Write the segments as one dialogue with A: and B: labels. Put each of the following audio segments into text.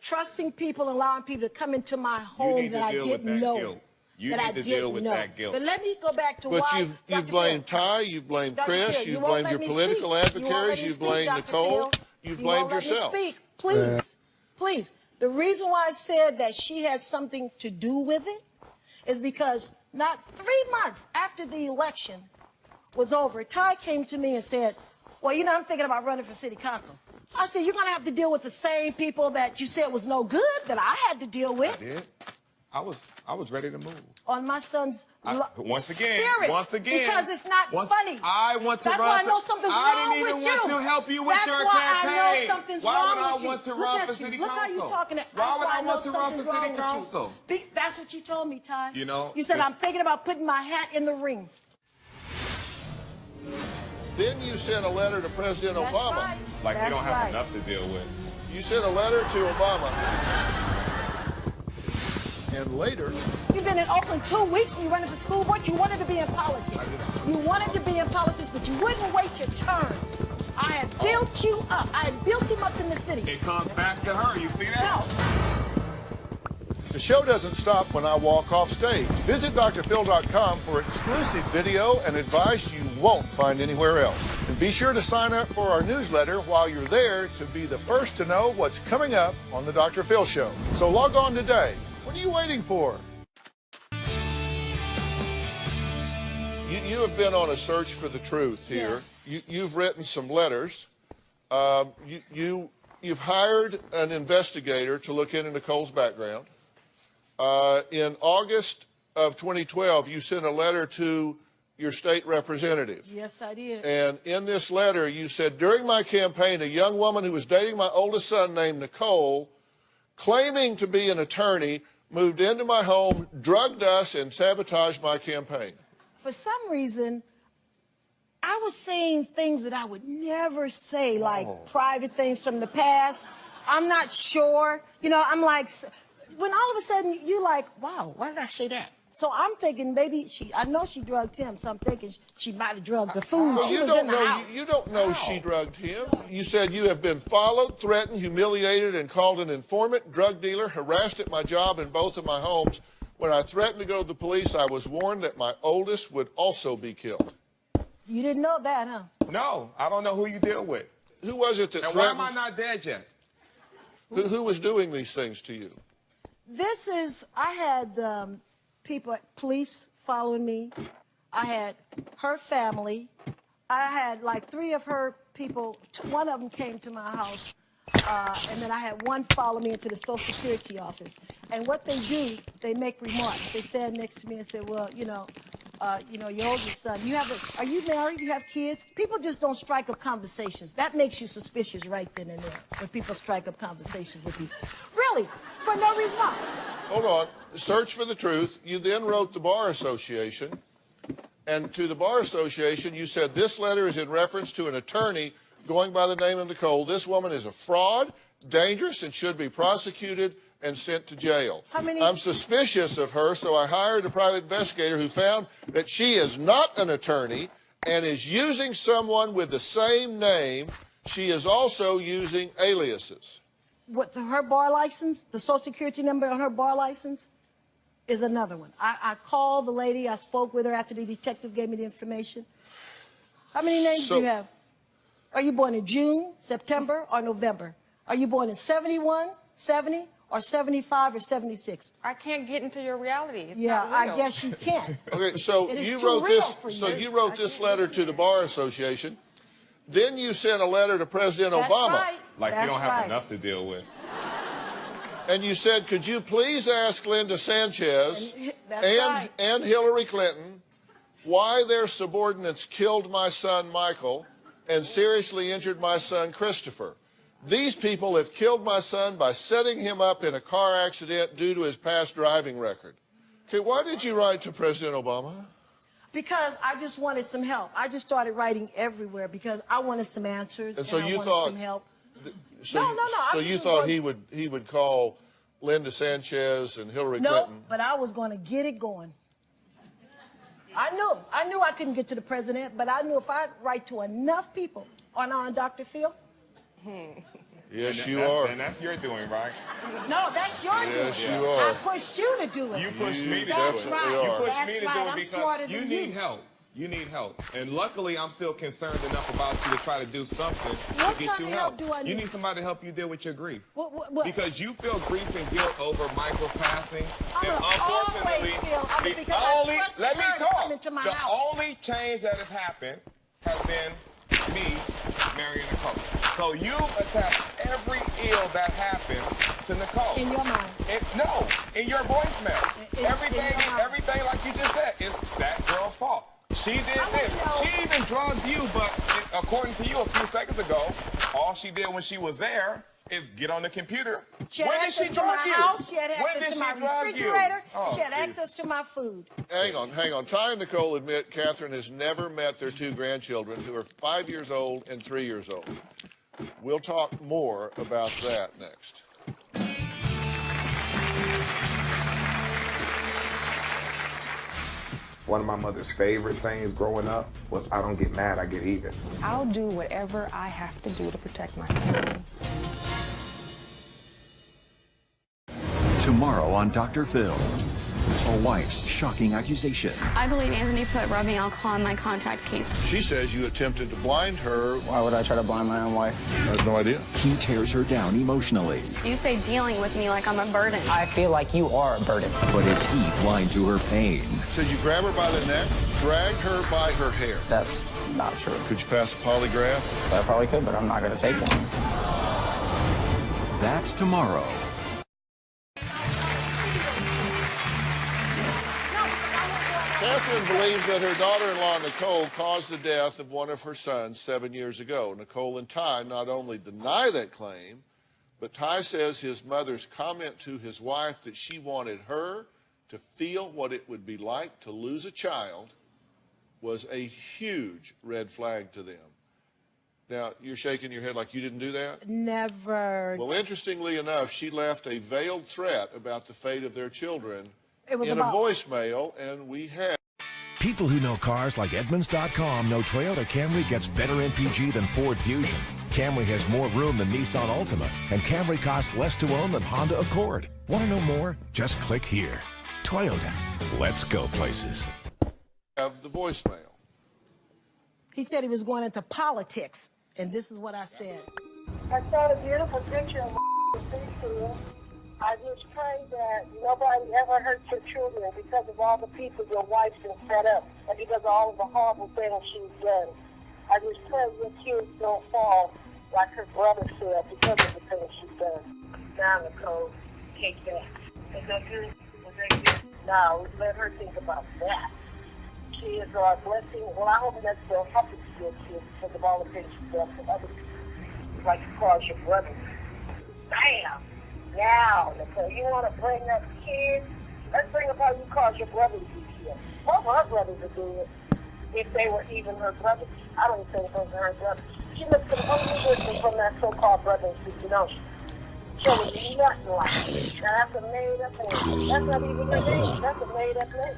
A: Trusting people, allowing people to come into my home that I didn't know.
B: You need to deal with that guilt.
A: But let me go back to why.
C: But you've blamed Ty, you've blamed Chris, you've blamed your political adversaries, you've blamed Nicole, you've blamed yourself.
A: Please, please. The reason why I said that she had something to do with it is because not 3 months after the election was over, Ty came to me and said, well, you know, I'm thinking about running for city council. I said, you're going to have to deal with the same people that you said was no good that I had to deal with.
B: I did. I was ready to move.
A: On my son's
B: once again,
A: because it's not funny.
B: I want to
A: That's
B: run.
A: why I know something's wrong with you.
B: I didn't even want to help you with your
A: campaign.
B: campaign.
A: I know something's
B: why
A: wrong
B: would I
A: with you.
B: want to run for city council?
A: Look how you talking.
B: Why would I want to run for city council?
A: That's what you told me, Ty.
B: You know,
A: you said I'm thinking about putting my hat in the ring.
C: Then you sent a letter to President Obama.
A: Right.
B: Like you don't have enough to deal with.
C: You sent a letter to Obama. And later...
A: You've been in Oakland 2 weeks and you're running for school board. You wanted to be in politics. You wanted to be in politics, but you wouldn't wait your turn. I had built you up. I had built him up in the city.
B: It comes back to her. You see that?
A: No.
C: The show doesn't stop when I walk off stage. Visit drphil.com for exclusive video and advice you won't find anywhere else. And be sure to sign up for our newsletter while you're there to be the first to know what's coming up on the Dr. Phil Show. So log on today. What are you waiting for? You have been on a search for the truth here.
A: Yes.
C: You've written some letters. You've hired an investigator to look into Nicole's background. In August of 2012, you sent a letter to your state representative.
A: Yes, I did.
C: And in this letter, you said, during my campaign, a young woman who was dating my oldest son named Nicole, claiming to be an attorney, moved into my home, drugged us, and sabotaged my campaign.
A: For some reason, I was saying things that I would never say, like private things from the past. I'm not sure. You know, I'm like, when all of a sudden you like, wow, why did I say that? So I'm thinking maybe I know she drugged him, so I'm thinking she might have drugged the food.
C: Well,
A: she was in the house.
C: You don't know she drugged him. You said you have been followed, threatened, humiliated, and called an informant, drug dealer, harassed at my job in both of my homes. When I threatened to go to the police, I was warned that my oldest would also be killed. You
A: didn't know that, huh?
B: No, I don't know who you deal with.
C: Who was it that
B: and
C: threatened?
B: Why am I not dead yet?
C: Who was doing these things to you?
A: I had police following me. I had her family. I had like 3 of her people. 1 of them came to my house. And then I had 1 follow me into the Social Security office. And what they do, they make remarks. They stand next to me and say, well, your oldest son, are you married? You have kids? People just don't strike up conversations. That makes you suspicious right then and there, when people strike up conversations with you. Really, for no reason why.
C: Hold on. Search for the truth. You then wrote the Bar Association. And to the Bar Association, you said, this letter is in reference to an attorney going by the name of Nicole. This woman is a fraud, dangerous, and should be prosecuted and sent to jail. I'm suspicious of her, so I hired a private investigator who found that she is not an attorney and is using someone with the same name. She is also using aliases.
A: Her bar license, the Social Security number on her bar license is another one. I called the lady. I spoke with her after the detective gave me the information. How many names do you have? Are you born in June, September, or November? Are you born in 71, 70, or 75, or 76?
D: I can't get into your reality. It's
A: yeah,
D: not real.
A: I guess you can.
C: Okay, so you wrote this. So you wrote this letter to the Bar Association. Then you sent a letter to President Obama.
A: Right.
B: Like you don't have enough to deal with.
C: And you said, could you please ask Linda Sanchez and Hillary Clinton why their subordinates killed my son Michael and seriously injured my son Christopher? These people have killed my son by setting him up in a car accident due to his past driving record. Okay, why did you write to President Obama?
A: Because I just wanted some help. I just started writing everywhere because I wanted some answers
C: and so
A: I wanted some help.
C: No. So you thought he would call Linda Sanchez and Hillary Clinton?
A: No, but I was going to get it going. I knew I couldn't get to the president, but I knew if I write to enough people on Dr. Phil,
C: Yes,
B: And
C: you
B: that's-
C: are.
B: And that's your doing, right?
A: No, that's your doing.
C: Yes, you
A: I
C: are.
A: pushed you to do it.
B: You pushed me to do it.
A: That's right.
B: You pushed
A: That's
B: me to
A: right.
B: do it
A: I'm
B: because
A: smarter
B: you
A: than
B: need
A: you.
B: help. You need help. And luckily, I'm still concerned enough about you to try to do something
A: What
B: to get
A: kind
B: you
A: of help do I
B: You
A: need?
B: need somebody to help you deal with your grief.
A: What?
B: Because you feel grief and guilt over Michael's passing.
A: I'm
B: and
A: gonna always feel because I trusted
B: let me
A: her to
B: talk.
A: come into my
B: the
A: house.
B: only change that has happened has been me marrying Nicole. So you attach every ill that happens to Nicole.
A: In your mind.
B: No, in your voicemail.
A: In
B: Everything like you just said is that girl's fault. She did this. She even drugged you, but according to you a few seconds ago, all she did when she was there is get on the computer.
A: She had access to my house. She had access to my refrigerator. She had access to my food.
C: Hang on. Ty and Nicole admit Catherine has never met their two grandchildren, who are 5 years old and 3 years old. We'll talk more about that next.
E: One of my mother's favorite sayings growing up was, "I don't get mad, I get even."
D: I'll do whatever I have to do to protect my family.
F: Tomorrow on Dr. Phil, a wife's shocking accusation.
G: I believe Anthony put rubbing alcohol in my contact case.
C: She says you attempted to blind her.
H: Why would I try to blind my own wife?
C: I have no idea.
F: He tears her down emotionally.
G: You say dealing with me like I'm a burden.
H: I feel like you are a burden.
F: But is he blind to her pain?
C: Says you grab her by the neck, drag her by her hair.
H: That's not true.
C: Could you pass a polygraph?
H: I probably could, but I'm not going to take one.
F: That's tomorrow.
C: Catherine believes that her daughter-in-law, Nicole, caused the death of one of her sons 7 years ago. Nicole and Ty not only deny that claim, but Ty says his mother's comment to his wife that she wanted her to feel what it would be like to lose a child was a huge red flag to them. Now, you're shaking your head like you didn't do that?
A: Never.
C: Well, interestingly enough, she left a veiled threat about the fate of their children in a voicemail, and we have.
I: People who know cars like Edmunds.com know Toyota Camry gets better MPG than Ford Fusion. Camry has more room than Nissan Altima, and Camry costs less to own than Honda Accord. Want to know more? Just click here. Toyota. Let's go places.
C: Have the voicemail.
A: He said he was going into politics, and this is what I said.
J: I saw the beautiful picture of my I just pray that nobody ever hurts your children because of all the people your wife's been set up and because of all of the horrible things she's done. I just pray your kids don't fall like her brother fell because of the things she's done. Now, Nicole, take that. Is that good? Is that good? Now, let her think about that. Kids are a blessing. Well, I hope that's still happens to your kids because of all the things she's done for other people. Like you call your brother. Bam! Now, Nicole, you want to bring up kids? Let's bring up how you caused your brother to be killed. Both her brothers would do it if they were even her brothers. I don't think those are her brothers. She looks completely different from that so-called brother in 60 Ocean. She was nothing like it. Now, that's a made-up name. That's not even her name. That's a made-up name.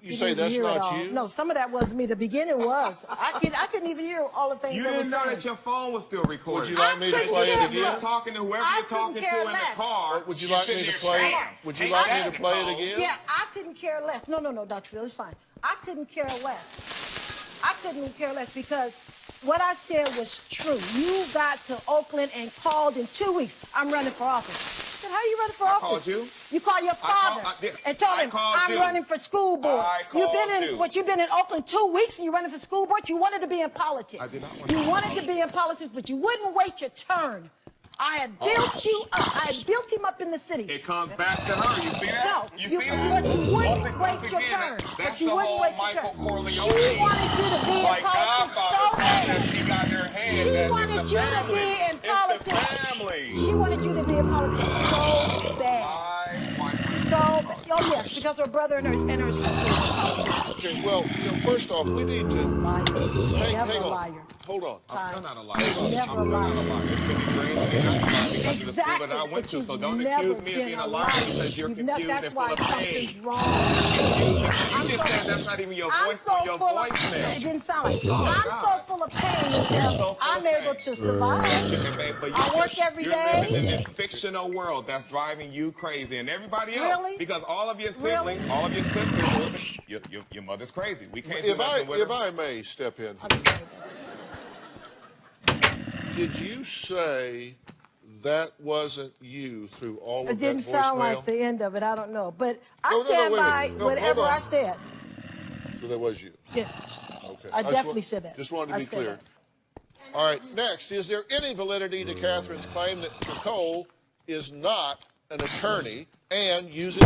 C: You say that's not you?
A: No, some of that was me. The beginning was. I couldn't even hear all the things
B: You
A: they were
B: didn't know
A: saying.
B: that your phone was still recording.
C: Would you like me to
A: couldn't
C: play
A: hear
C: it
A: it,
C: again?
B: You're talking to whoever
A: I
B: you're talking
A: couldn't
B: to
A: care
B: in the
A: less.
B: car.
C: Would you like me to play? Would you like me to play it again?
A: Yeah, I couldn't care less. No, Dr. Phil, it's fine. I couldn't care less. I couldn't care less because what I said was true. You got to Oakland and called in 2 weeks. I'm running for office. I said, how are you running for office?
B: called you.
A: You called your father and told him, I'm running for school board. You've been in Oakland 2 weeks and you're running for school board? You wanted to be in politics.
B: I did not want
A: You wanted to be in politics, but you wouldn't wait your turn. I had built you up. I had built him up in the city.
B: It comes back to her. You see that?
A: No,
B: you see that?
A: but you wouldn't
B: Once
A: wait your
B: again,
A: turn.
B: That's
A: But you
B: the
A: wouldn't
B: whole
A: wait your
B: Michael
A: turn.
B: Corleone.
A: She wanted you to be in
B: Like
A: politics so
B: Godfather,
A: bad.
B: she got her hand.
A: She
B: That
A: wanted
B: it's
A: you
B: the
A: to
B: family.
A: be in
B: It's
A: politics.
B: the family.
A: She wanted you to be in politics so bad. So, oh yes, because her brother and her sister were in politics.
C: Okay, well, first off, we need to
A: Liar.
C: hang
A: Never a
C: on.
A: liar.
C: hold on.
B: I'm still not a liar.
A: Never
B: I'm
A: lied.
B: not a liar. It's been crazy. Because of the school that I
A: Exactly.
B: went
A: But
B: to,
A: you've
B: so don't
A: never
B: accuse me of
A: been
B: being
A: a
B: a liar because you're
A: You've
B: confused
A: that's
B: and
A: why
B: full of
A: something's
B: pain.
A: wrong.
B: You just said that's not even your
A: I'm
B: voice
A: so
B: on your
A: full of
B: voicemail.
A: It didn't sound like
B: Oh,
A: I'm
B: God.
A: so full of pain
B: You're
A: until
B: so full
A: I'm
B: of
A: able
B: pain.
A: to survive.
B: But
A: I work every
B: you're living in
A: day.
B: this fictional world that's driving you crazy and everybody else.
A: Really?
B: Because all of your siblings,
A: Really?
B: all of your sisters, your mother's crazy. We can't do nothing with
C: If
B: her.
C: I may step in,
A: I'm sorry about this.
C: did you say that wasn't you through all of
A: It didn't
C: that
A: sound
C: voicemail?
A: like the end of it. I don't know. But I
C: No,
A: stand
C: wait a
A: by
C: minute. No,
A: whatever
C: hold on.
A: I said.
C: So that was you.
A: Yes.
C: Okay.
A: I
C: just
A: definitely said that.
C: Just wanted to
A: I
C: be
A: said
C: clear.
A: that.
C: All right, next, is there any validity to Catherine's claim that Nicole is not an attorney and uses